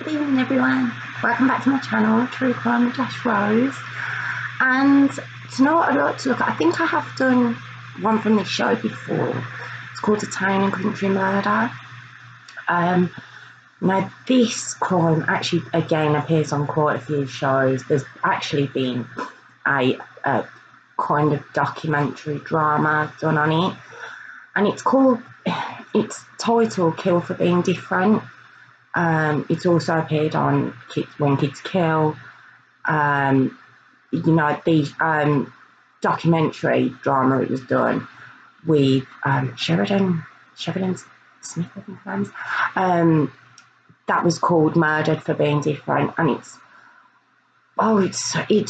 Good evening, everyone. Welcome back to my channel, True Crime with Jess Rose. And tonight I'd like to look at, I think I have done one from this show before. It's called A Town and Country Murder. Now this crime actually again appears on quite a few shows. There's actually been a kind of documentary drama done on it, and it's titled Kill for Being Different. It's also appeared on When Kids Kill. The documentary drama it was done with Sheridan Smith, I think her name's. That was called Murdered for Being Different, and it's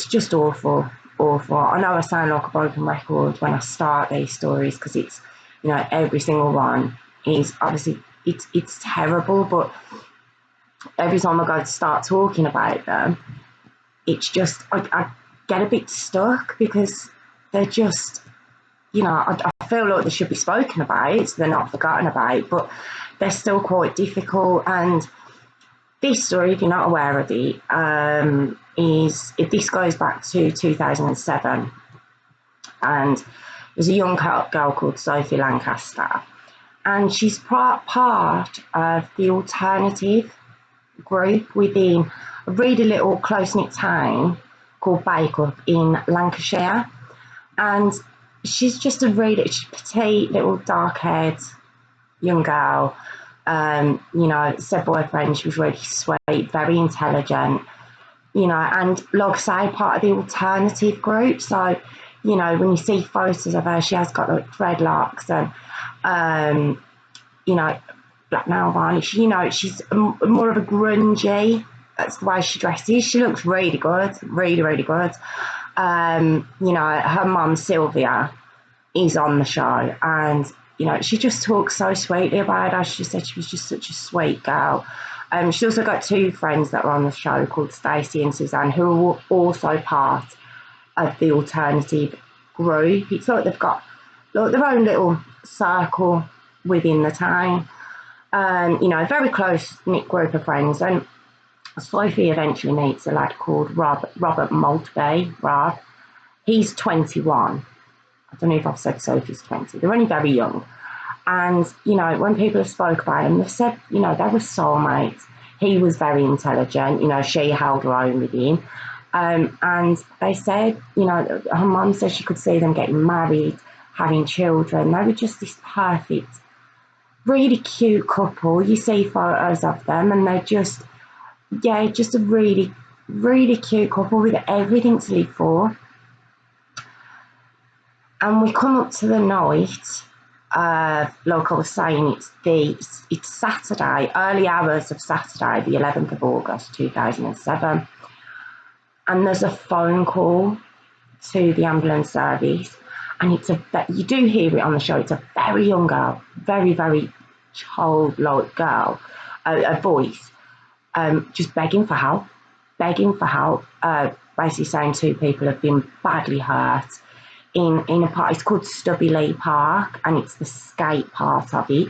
just awful. I know I sound like a broken record when I start these stories, because it's, every single one is obviously it's terrible, but every time I go to start talking about them, it's just I get a bit stuck, because they're just, I feel like they should be spoken about, so they're not forgotten about, but they're still quite difficult. And this story, if you're not aware of it, this goes back to 2007, and there's a young girl called Sophie Lancaster, and she's part of the alternative group within a really little close-knit town called Bacup in Lancashire. And she's just a really petite little dark-haired young girl. Said boyfriend, she was really sweet, very intelligent, and like I say, part of the alternative group. So, when you see photos of her, she has got like dreadlocks and black nail varnish. She's more of a grungy. That's the way she dresses. She looks really good, really, really good. Her mum Sylvia is on the show, and she just talks so sweetly about her. She said she was just such a sweet girl. She's also got two friends that are on the show called Stacey and Suzanne, who are also part of the alternative group. It's like they've got their own little circle within the town. A very close-knit group of friends. And Sophie eventually meets a lad called Robert Maltby. Rob. He's 21. I don't know if I've said Sophie's 20. They're only very young. And, when people have spoke about him, they've said, they were soulmates. He was very intelligent. She held her own with him. And they said, her mum said she could see them getting married, having children. They were just this perfect, really cute couple. You see photos of them, and they're just a really, really cute couple with everything to live for. And we come up to the night, like I was saying, it's Saturday, early hours of Saturday, the 11th of August 2007, and there's a phone call to the ambulance service, and you do hear it on the show. It's a very young girl, very, very childlike girl, a voice, just begging for help, basically saying two people have been badly hurt in a park. It's called Stubby Lee Park, and it's the skate part of it.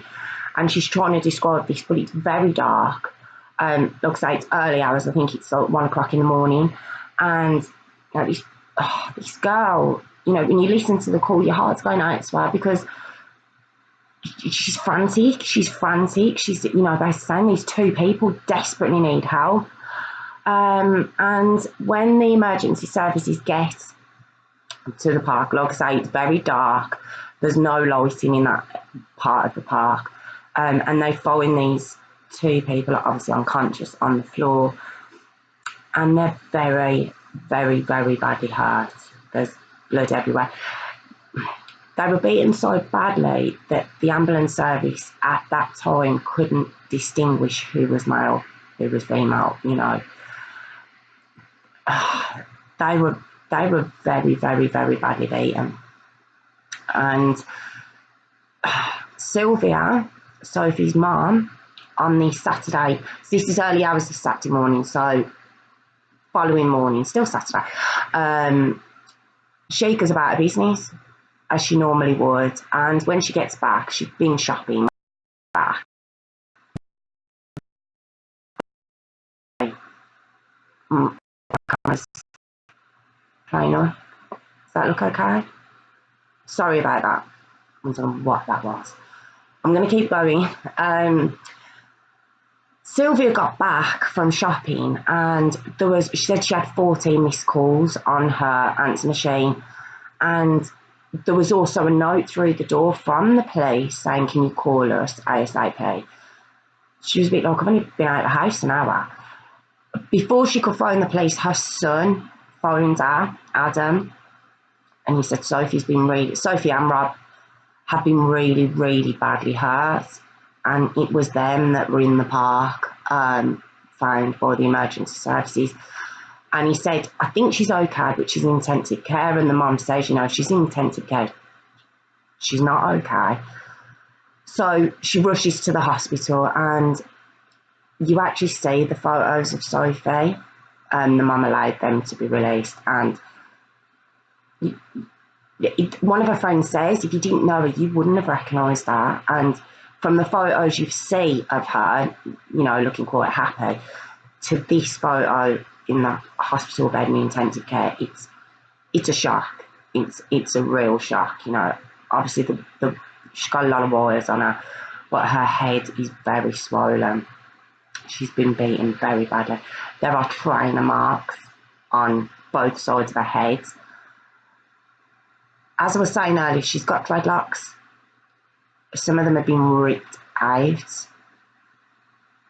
And she's trying to describe this, but it's very dark. Like I say, it's early hours. I think it's like 1 o'clock in the morning, and this girl, when you listen to the call, your heart's going out to her, because she's frantic. She's they're saying these two people desperately need help. And when the emergency services get to the park, like I say, it's very dark. There's no lighting in that part of the park. And they find these two people are obviously unconscious on the floor, and they're very, very, very badly hurt. There's blood everywhere. They were beaten so badly that the ambulance service at that time couldn't distinguish who was male, who was female. They were very, very, very badly beaten. And Sylvia, Sophie's mum, on the Saturday, so this is early hours of Saturday morning, so following morning, still Saturday, she goes about her business as she normally would, and when she gets back, she'd been shopping back, camera's playing on. Does that look okay? Sorry about that. I don't know what that was. I'm going to keep going. Sylvia got back from shopping and she said she had 14 missed calls on her answer machine, and there was also a note through the door from the police saying, can you call us ASAP? She was a bit like, I've only been out of the house an hour. Before she could phone the police, her son phoned her, Adam, and he said Sophie and Rob have been really, really badly hurt, and it was them that were in the park, found by the emergency services. And he said, I think she's okay, but she's in intensive care. And the mum says, she's in intensive care. She's not okay. So she rushes to the hospital, and you actually see the photos of Sophie, and the mum allowed them to be released. And one of her friends says, if you didn't know her, you wouldn't have recognised her. And from the photos you see of her, looking quite happy, to this photo in the hospital bed in intensive care, it's a shock. It's a real shock. Obviously she's got a lot of wires on her, but her head is very swollen. She's been beaten very badly. There are trainer marks on both sides of her head. As I was saying earlier, she's got dreadlocks. Some of them have been ripped out,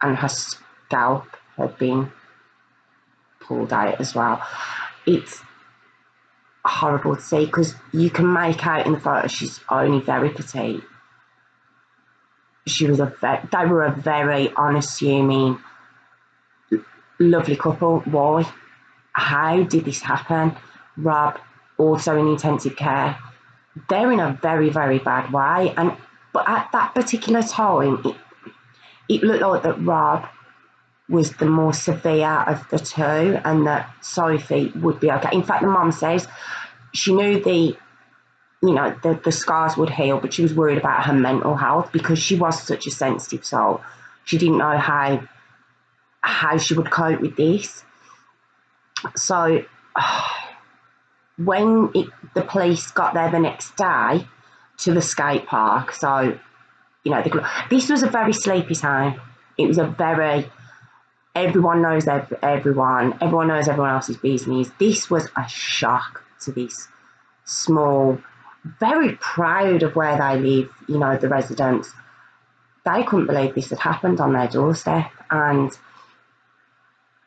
and her scalp had been pulled out as well. It's horrible to see, because you can make out in the photo she's only very petite. They were a very unassuming, lovely couple. Why? How did this happen? Rob, also in intensive care. They're in a very, very bad way. But at that particular time, it looked like that Rob was the more severe of the two, and that Sophie would be okay. In fact, the mum says she knew the scars would heal, but she was worried about her mental health because she was such a sensitive soul. She didn't know how she would cope with this. So when the police got there the next day to the skate park, so this was a very sleepy town. It was a very, everyone knows everyone knows everyone else's business. This was a shock to this small, very proud of where they live, the residents. They couldn't believe this had happened on their doorstep, and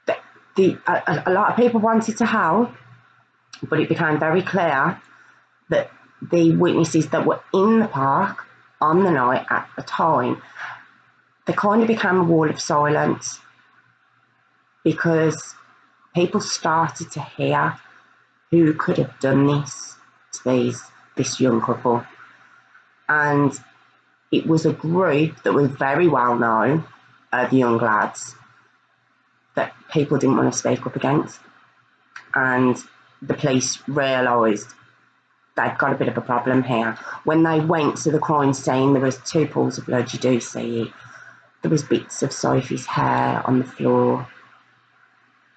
a lot of people wanted to help, but it became very clear that the witnesses that were in the park on the night at the time, they kind of became a wall of silence, because people started to hear who could have done this to this young couple. And it was a group that was very well known of young lads that people didn't want to speak up against. And the police realised they've got a bit of a problem here. When they went to the crime scene, there was 2 pools of blood. You do see it. There was bits of Sophie's hair on the floor.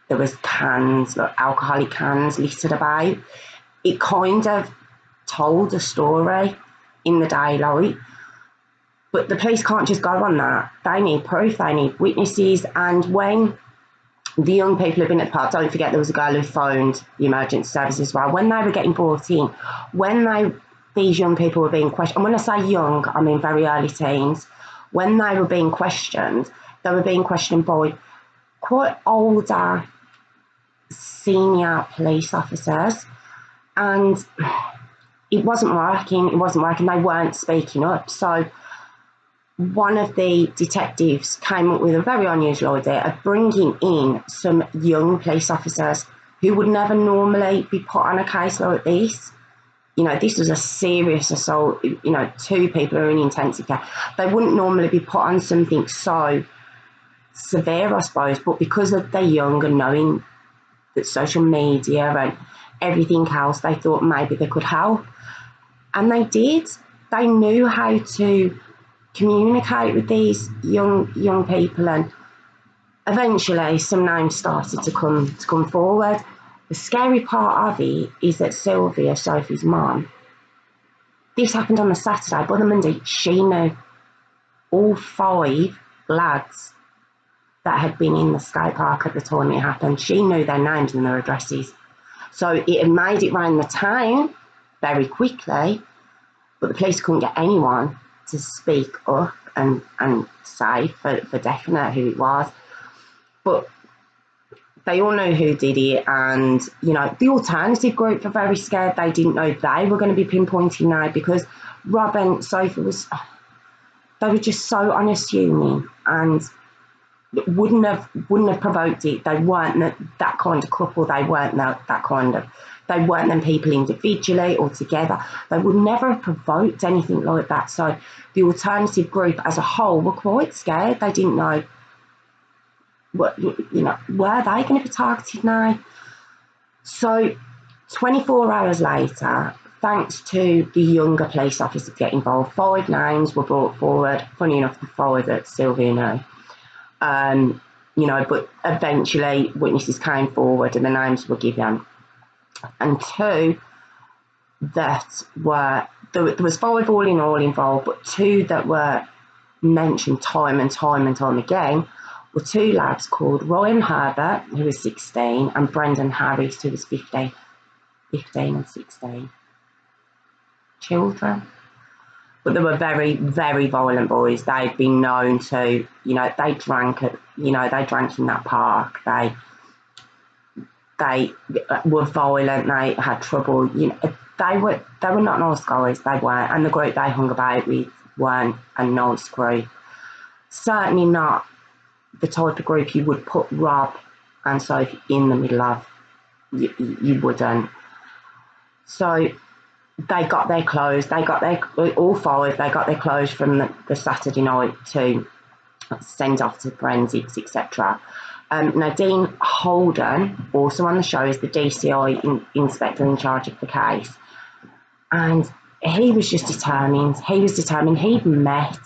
There was cans, like alcoholic cans, littered about. It kind of told a story in the daylight. But the police can't just go on that. They need proof, they need witnesses. And when the young people have been at the park, don't forget there was a girl who phoned the emergency service as well. When they were getting brought in, these young people were being questioned, and when I say young, I mean very early teens. When they were being questioned, they were being questioned by quite older, senior police officers, and it wasn't working. They weren't speaking up. So one of the detectives came up with a very unusual idea of bringing in some young police officers who would never normally be put on a case like this. This was a serious assault. 2 people are in intensive care. They wouldn't normally be put on something so severe, I suppose, but because they're young and knowing that social media and everything else, they thought maybe they could help. And they did. They knew how to communicate with these young people, and eventually some names started to come forward. The scary part of it is that Sylvia, Sophie's mum, this happened on a Saturday, but on the Monday she knew all 5 lads that had been in the skate park at the time it happened. She knew their names and their addresses. So it had made it round the town very quickly, but the police couldn't get anyone to speak up and say for definite who it was. But they all know who did it, and, you know, the alternative group were very scared. They didn't know they were going to be pinpointed now, because Rob and Sophie they were just so unassuming and wouldn't have provoked it. They weren't that kind of couple. They weren't they weren't them people individually or together. They would never have provoked anything like that. So the alternative group as a whole were quite scared. They didn't know what, you know, were they going to be targeted now? So 24 hours later, thanks to the younger police officers get involved, 5 names were brought forward. Funny enough, the 5 that Sylvia knew. You know, but eventually witnesses came forward and the names were given. And 2 that were, there was 5 all in all involved, but 2 that were mentioned time and time again were 2 lads called Ryan Herbert, who was 16, and Brendan Harris, who was 15 and 16. Children. But they were very, very violent boys. They'd been known to, you know, they drank in that park. They were violent. They had trouble. You know, they were not nice guys. They weren't. And the group they hung about with weren't a nice group. Certainly not the type of group you would put Rob and Sophie in the middle of. You wouldn't. So they got their clothes. All 5. They got their clothes from the Saturday night to send off to forensics, etc. Nadine Holden, also on the show, is the DCI inspector in charge of the case, and he was just determined. He'd met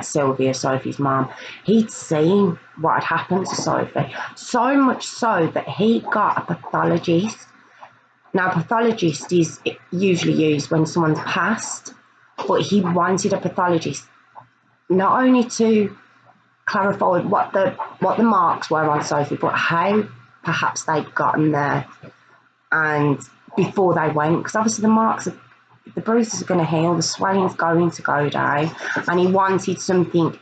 Sylvia, Sophie's mum. He'd seen what had happened to Sophie, so much so that he got a pathologist. Now, a pathologist is usually used when someone's passed, but he wanted a pathologist not only to clarify what the marks were on Sophie, but how perhaps they'd gotten there and before they went, because obviously the bruises are going to heal, the swelling's going to go down, and he wanted something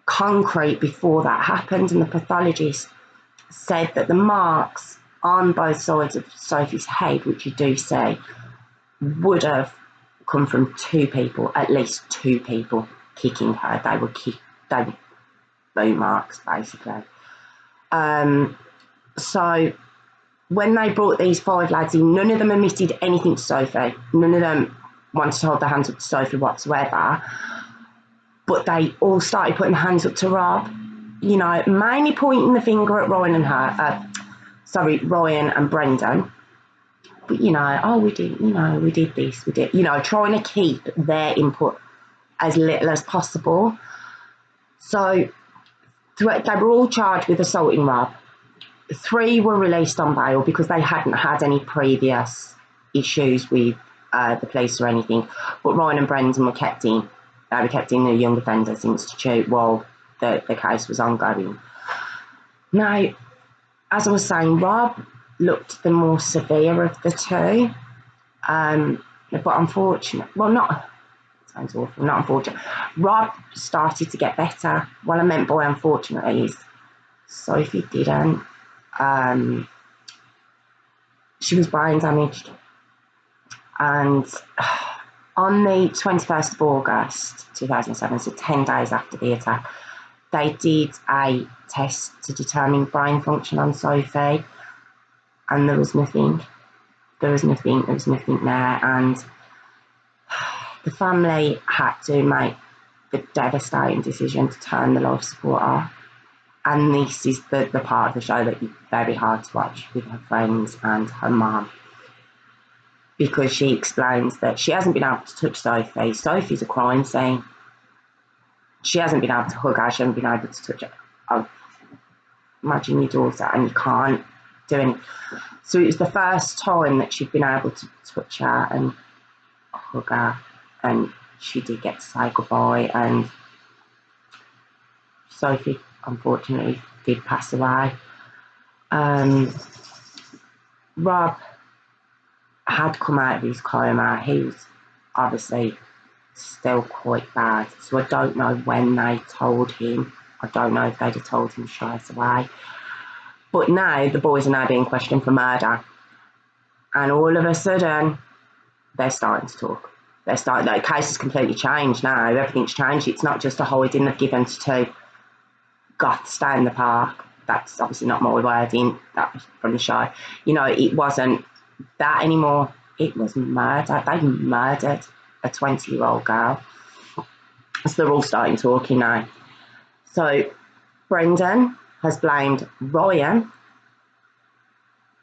concrete before that happened. And the pathologist said that the marks on both sides of Sophie's head, which you do see, would have come from 2 people, at least 2 people kicking her. They were boot marks, basically. So when they brought these 5 lads in, none of them admitted anything to Sophie. None of them wanted to hold their hands up to Sophie whatsoever. But they all started putting hands up to Rob, you know, mainly pointing the finger at Ryan and Brendan. But, you know, we did this, trying to keep their input as little as possible. So they were all charged with assaulting Rob. 3 were released on bail because they hadn't had any previous issues with the police or anything. But Ryan and Brendan were kept in. They were kept in the Young Offenders Institute while the case was ongoing. Now, as I was saying, Rob looked the more severe of the 2. But unfortunately, sounds awful, not unfortunate. Rob started to get better. What I meant by unfortunately is Sophie didn't. She was brain damaged. And on the 21st of August 2007, so 10 days after the attack, they did a test to determine brain function on Sophie, and there was nothing. There was nothing there, and the family had to make the devastating decision to turn the life support off. And this is the part of the show that is very hard to watch with her friends and her mum, because she explains that she hasn't been able to touch Sophie. Sophie's a crime scene. She hasn't been able to hug her. She hasn't been able to touch her. imagine your daughter and you can't do anything. So it was the first time that she'd been able to touch her and hug her, and she did get to say goodbye, and Sophie unfortunately did pass away. Rob had come out of his coma. He was obviously still quite bad, so I don't know when they told him. I don't know if they'd have told him straight away. But now the boys are now being questioned for murder, and all of a sudden they're starting to talk. The case has completely changed now. Everything's changed. It's not just a hiding they've given to two. Got to stay in the park. That's obviously not my wording. That was from the show. You know, it wasn't that anymore. It was murder. They murdered a 20-year-old girl. So they're all starting talking now. So Brendan has blamed Ryan,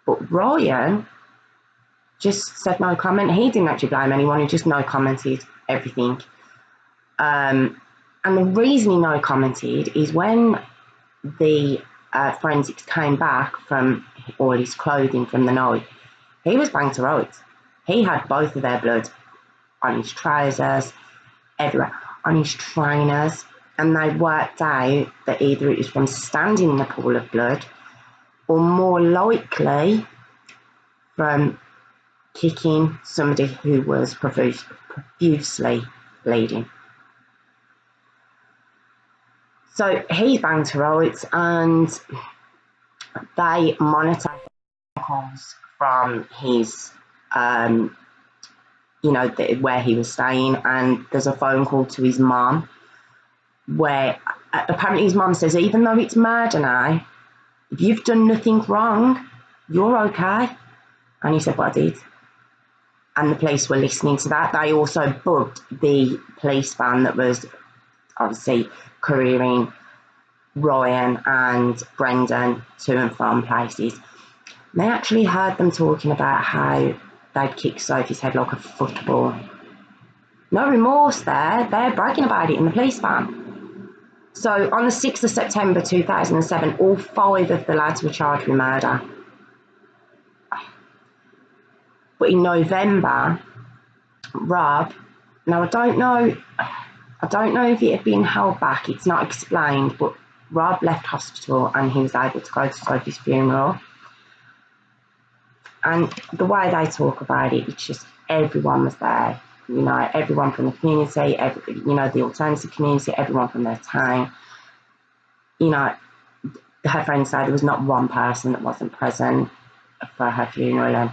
but Ryan just said no comment. He didn't actually blame anyone. He just no commented everything. And the reason he no commented is when the forensics came back from all his clothing from the night, he was banged to rights. He had both of their blood on his trousers, everywhere, on his trainers, and they worked out that either it was from standing in the pool of blood or more likely from kicking somebody who was profusely bleeding. So he's banged to rights, and they monitor calls from his, where he was staying, and there's a phone call to his mum where apparently his mum says, even though it's murder now, if you've done nothing wrong, you're okay. And he said, well, I did. And the police were listening to that. They also bugged the police van that was obviously careering Ryan and Brendan to and from places. And they actually heard them talking about how they'd kicked Sophie's head like a football. No remorse there. They're bragging about it in the police van. So on the 6th of September 2007, all 5 of the lads were charged with murder. But in November, Rob, now I don't know if it had been held back, it's not explained, but Rob left hospital and he was able to go to Sophie's funeral. And the way they talk about it, it's just everyone was there. You know, everyone from the community, the alternative community, everyone from their town. You know, her friends say there was not one person that wasn't present for her funeral. And,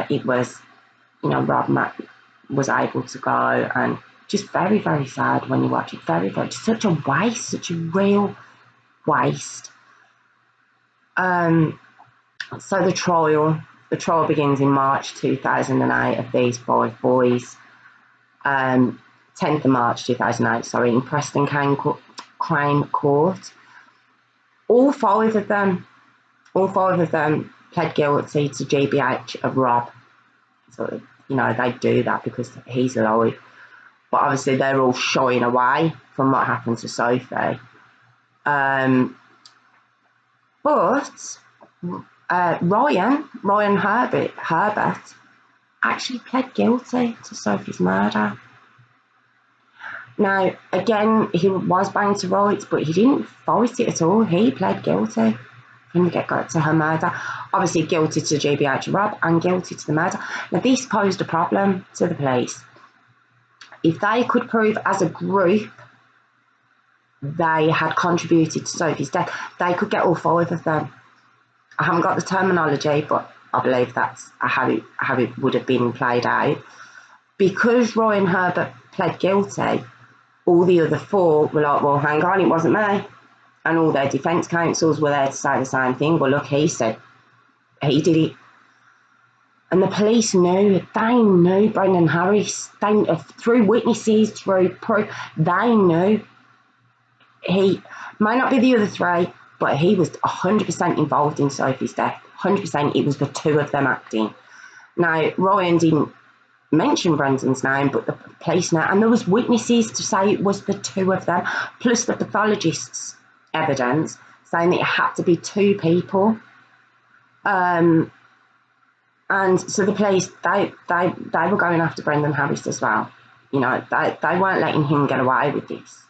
it was, Rob Matt was able to go, and just very, very sad when you watch it. Very, very, such a waste, such a real waste. So the trial begins in March 2008 of these 5 boys. 10th of March 2008, in Preston Crane Court. All five of them pled guilty to GBH of Rob. So, they do that because he's alive. But obviously they're all shying away from what happened to Sophie. But Ryan Herbert actually pled guilty to Sophie's murder. Now, again, he was banged to rights, but he didn't fight it at all. He pled guilty from the get-go to her murder. Obviously guilty to GBH Rob and guilty to the murder. Now, this posed a problem to the police. If they could prove as a group they had contributed to Sophie's death, they could get all 5 of them. I haven't got the terminology, but I believe that's how it would have been played out. Because Ryan Herbert pled guilty, all the other 4 were like, well, hang on, it wasn't me. And all their defence counsels were there to say the same thing. Well, look, he said he did it. And the police knew. They knew Brendan Harris. Through witnesses, through proof, they knew. He might not be the other 3, but he was 100% involved in Sophie's death. 100%. It was the 2 of them acting. Now, Ryan didn't mention Brendan's name, but the police know. And there was witnesses to say it was the 2 of them, plus the pathologist's evidence saying that it had to be 2 people. And so the police, they were going after Brendan Harris as well. You know, they weren't letting him get away with this.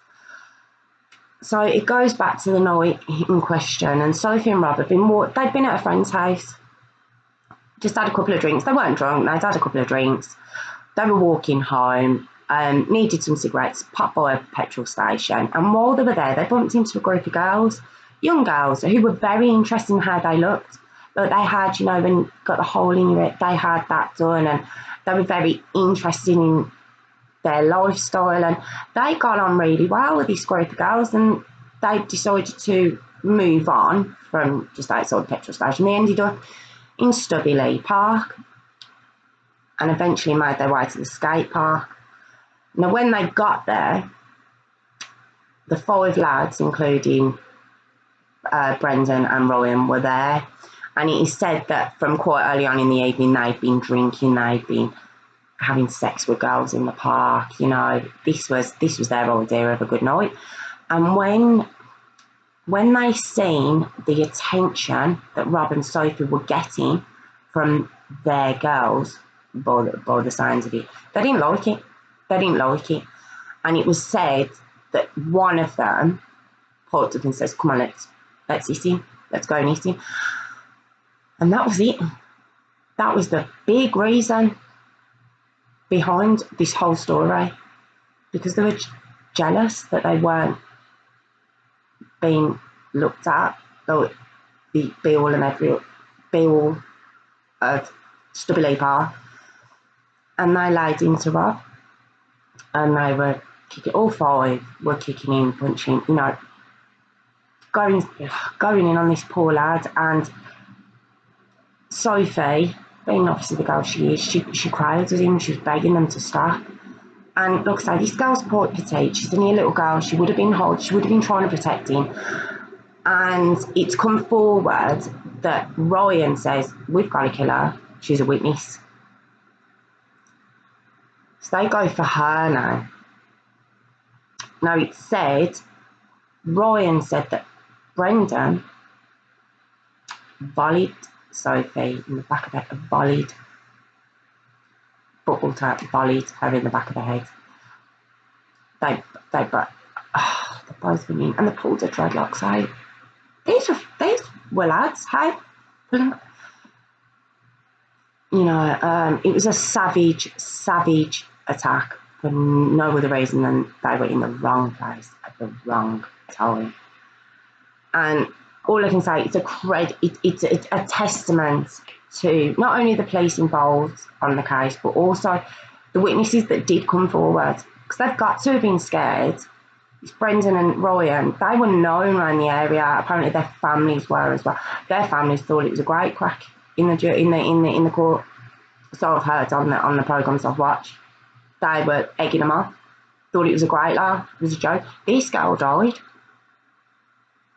So it goes back to the night in question, and Sophie and Rob they'd been at a friend's house, just had a couple of drinks. They weren't drunk, they'd had a couple of drinks. They were walking home, needed some cigarettes, popped by a petrol station, and while they were there, they bumped into a group of girls, young girls, who were very interested in how they looked. But they had, you know, when you got the hole in your ear, they had that done, and they were very interested in their lifestyle, and they got on really well with this group of girls, and they decided to move on from just outside the petrol station. They ended up in Stubby Lee Park and eventually made their way to the skate park. Now, when they got there, the 5 lads, including Brendan and Ryan, were there, and it is said that from quite early on in the evening they'd been drinking, they'd been having sex with girls in the park. You know, this was their idea of a good night. And when they seen the attention that Rob and Sophie were getting from their girls, by the sounds of it, they didn't like it. And it was said that one of them piped up and says, "Come on, let's eat him. Let's go and eat him." And that was it. That was the big reason behind this whole story, because they were jealous that they weren't being looked at, like the be all of Stubby Lee Park, and they laid into Rob, and they were kicking, all 5 were kicking in, punching, you know, going in on this poor lad. And Sophie, being obviously the girl she is, she cried at him, she was begging them to stop. And like I say, this girl's quite petite, she's only a little girl, she would have been trying to protect him. And it's come forward that Ryan says, "We've got to kill her, she's a witness." So they go for her now. Now it's said, Ryan said that Brendan volleyed Sophie in the back of the head, volleyed her in the back of the head. They both went in, and they pulled the dreadlocks out. These were lads, hey? You know, it was a savage attack for no other reason than they were in the wrong place at the wrong time. And all I can say, it's a testament to not only the police involved on the case, but also the witnesses that did come forward, because they've got to have been scared. It's Brendan and Ryan, they were known around the area. Apparently their families were as well. Their families thought it was a great crack in the court. So I've heard on the programmes I've watched, they were egging them on. Thought it was a great laugh. It was a joke. This girl died.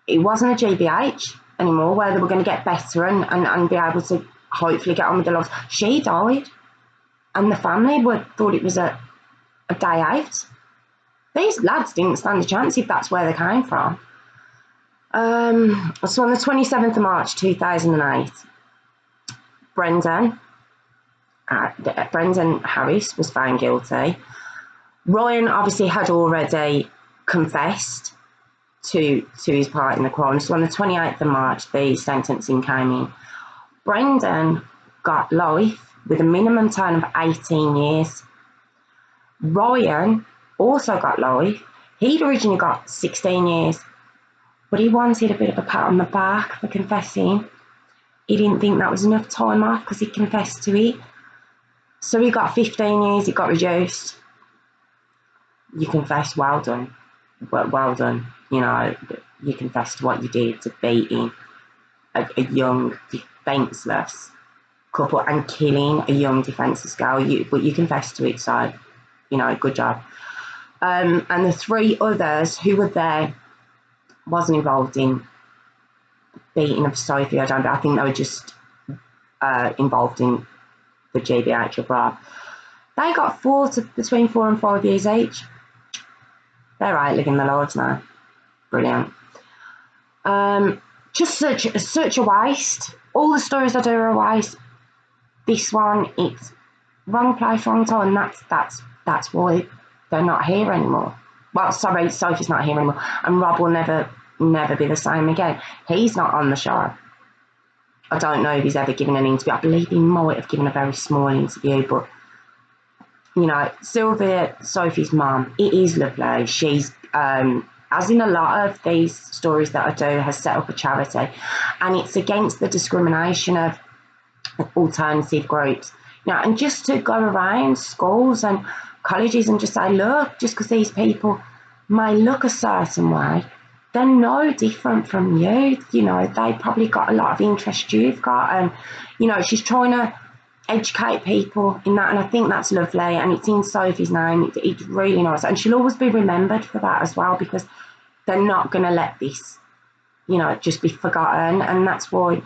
It wasn't a GBH anymore where they were going to get better and be able to hopefully get on with their lives. She died, and the family thought it was a day out. These lads didn't stand a chance if that's where they came from. So on the 27th of March 2008, Brendan Harris was found guilty. Ryan obviously had already confessed to his part in the crime. So on the 28th of March, the sentencing came in. Brendan got life with a minimum term of 18 years. Ryan also got life. He'd originally got 16 years, but he wanted a bit of a pat on the back for confessing. He didn't think that was enough time off because he confessed to it. So he got 15 years, it got reduced. You confess, well done. Well done. You know, you confessed to what you did, to beating a young, defenceless couple and killing a young, defenceless girl. But you confessed to it, so, you know, good job. And the 3 others who were there wasn't involved in beating of Sophie. I think they were just involved in the GBH of Rob. They got between 4 and 5 years each. They're out living their lives now. Brilliant. Just such a waste. All the stories I do are a waste. This one, it's wrong place, wrong time. That's why they're not here anymore. Well, sorry, Sophie's not here anymore, and Rob will never be the same again. He's not on the show. I don't know if he's ever given an interview. I believe he might have given a very small interview, but you know, Sylvia, Sophie's mum, it is lovely. She's, as in a lot of these stories that I do, has set up a charity, and it's against the discrimination of alternative groups. You know, and just to go around schools and colleges and just say, look, just because these people may look a certain way, they're no different from you. You know, they probably got a lot of interest you've got, and you know, she's trying to educate people in that, and I think that's lovely, and it's in Sophie's name. It's really nice, and she'll always be remembered for that as well, because they're not going to let this, you know, just be forgotten. And that's why,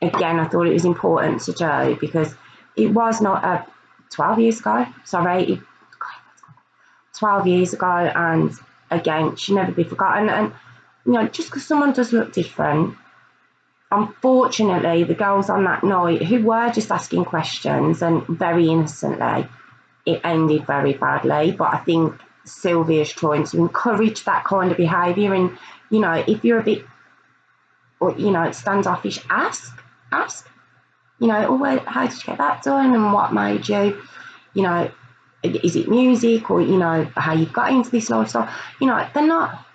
again, I thought it was important to do, because it was not 12 years ago, 12 years ago, and again, she'll never be forgotten. And you know, just because someone does look different, unfortunately, the girls on that night who were just asking questions and very innocently, it ended very badly. But I think Sylvia's trying to encourage that kind of behaviour, and you know, if you're a bit, or you know, standoffish, ask. You know, oh, well, how did you get that done, and what made you, you know, is it music, or you know, how you got into this lifestyle? You know, they're not.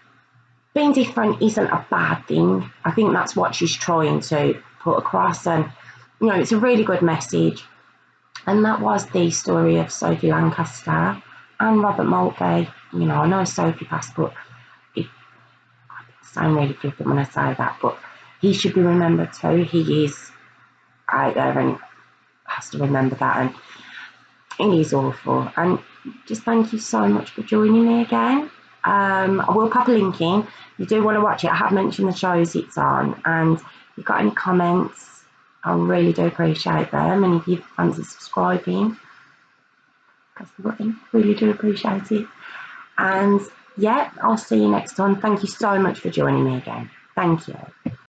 Being different isn't a bad thing. I think that's what she's trying to put across, and you know, it's a really good message. And that was the story of Sophie Lancaster and Robert Maltby. You know, I know Sophie passed, but I sound really flippant when I say that, but he should be remembered too. He is out there and has to remember that, and it is awful. And just thank you so much for joining me again. I will pop a link in. If you do want to watch it, I have mentioned the shows it's on, and if you've got any comments, I really do appreciate them. And if you fancy subscribing, press the button. Really do appreciate it. And yeah, I'll see you next time. Thank you so much for joining me again. Thank you.